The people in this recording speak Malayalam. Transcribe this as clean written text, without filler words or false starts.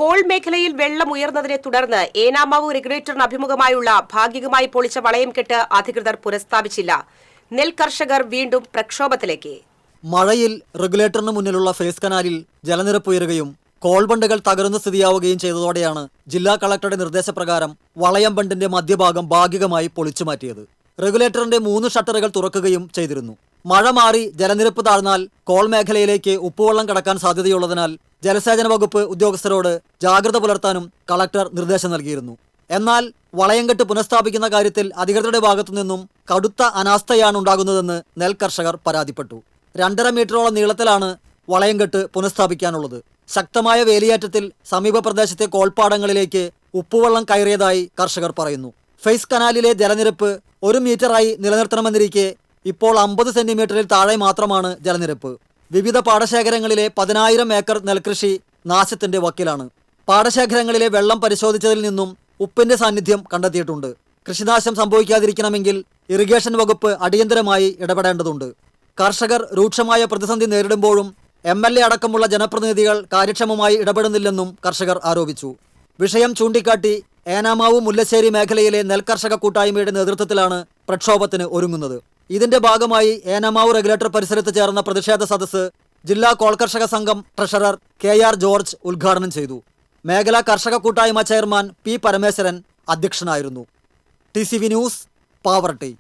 കോൾ മേഖലയിൽ വെള്ളം ഉയർന്നതിനെ തുടർന്ന് ഏനാമാവ് റെഗുലേറ്ററിന് അഭിമുഖമായുള്ള ഭാഗികമായി പൊളിച്ച വളയംകെട്ട് അധികൃതർ പുനഃസ്ഥാപിച്ചില്ല. നെൽ കർഷകർ വീണ്ടും പ്രക്ഷോഭത്തിലേക്ക്. മഴയിൽ റെഗുലേറ്ററിന് മുന്നിലുള്ള ഫേസ് കനാലിൽ ജലനിരപ്പ് ഉയരുകയും കോൾ ബണ്ടുകൾ തകരുന്ന സ്ഥിതിയാവുകയും ചെയ്തതോടെയാണ് ജില്ലാ കളക്ടറുടെ നിർദ്ദേശപ്രകാരം വളയം ബണ്ടിന്റെ മധ്യഭാഗം ഭാഗികമായി പൊളിച്ചു മാറ്റിയത്. റെഗുലേറ്ററിന്റെ 3 ഷട്ടറുകൾ തുറക്കുകയും ചെയ്തിരുന്നു. മഴ മാറി ജലനിരപ്പ് താഴ്ന്നാൽ കോൾ മേഖലയിലേക്ക് ഉപ്പുവെള്ളം കടക്കാൻ സാധ്യതയുള്ളതിനാൽ ജലസേചന വകുപ്പ് ഉദ്യോഗസ്ഥരോട് ജാഗ്രത പുലർത്താനും കളക്ടർ നിർദ്ദേശം നൽകിയിരുന്നു. എന്നാൽ വളയംകെട്ട് പുനഃസ്ഥാപിക്കുന്ന കാര്യത്തിൽ അധികൃതരുടെ ഭാഗത്തുനിന്നും കടുത്ത അനാസ്ഥയാണ് ഉണ്ടാകുന്നതെന്ന് നെൽ കർഷകർ പരാതിപ്പെട്ടു. 2.5 മീറ്ററോളം നീളത്തിലാണ് വളയംകെട്ട് പുനഃസ്ഥാപിക്കാനുള്ളത്. ശക്തമായ വേലിയേറ്റത്തിൽ സമീപ പ്രദേശത്തെ കോൾപ്പാടങ്ങളിലേക്ക് ഉപ്പുവെള്ളം കയറിയതായി കർഷകർ പറയുന്നു. ഫേസ് കനാലിലെ ജലനിരപ്പ് 1 മീറ്ററായി നിലനിർത്തണമെന്നിരിക്കെ ഇപ്പോൾ 50 സെന്റിമീറ്ററിൽ താഴെ മാത്രമാണ് ജലനിരപ്പ്. വിവിധ പാടശേഖരങ്ങളിലെ 10,000 ഏക്കർ നെൽകൃഷി നാശത്തിന്റെ വക്കിലാണ്. പാടശേഖരങ്ങളിലെ വെള്ളം പരിശോധിച്ചതിൽ നിന്നും ഉപ്പിന്റെ സാന്നിധ്യം കണ്ടെത്തിയിട്ടുണ്ട്. കൃഷിനാശം സംഭവിക്കാതിരിക്കണമെങ്കിൽ ഇറിഗേഷൻ വകുപ്പ് അടിയന്തരമായി ഇടപെടേണ്ടതുണ്ട്. കർഷകർ രൂക്ഷമായ പ്രതിസന്ധി നേരിടുമ്പോഴും MLA അടക്കമുള്ള ജനപ്രതിനിധികൾ കാര്യക്ഷമമായി ഇടപെടുന്നില്ലെന്നും കർഷകർ ആരോപിച്ചു. വിഷയം ചൂണ്ടിക്കാട്ടി ഏനാമാവ് മുല്ലശ്ശേരി മേഖലയിലെ നെൽകർഷക കൂട്ടായ്മയുടെ നേതൃത്വത്തിലാണ് പ്രക്ഷോഭത്തിന് ഒരുങ്ങുന്നത്. ഇതിന്റെ ഭാഗമായി ഏനാമാവ് റെഗുലേറ്റർ പരിസരത്ത് ചേർന്ന പ്രതിഷേധ സദസ്സ് ജില്ലാ കോൾ കർഷക സംഘം ട്രഷറർ KR ജോർജ് ഉദ്ഘാടനം ചെയ്തു. മേഖലാ കർഷക കൂട്ടായ്മ ചെയർമാൻ P പരമേശ്വരൻ അധ്യക്ഷനായിരുന്നു. TCV news, Pavaratty.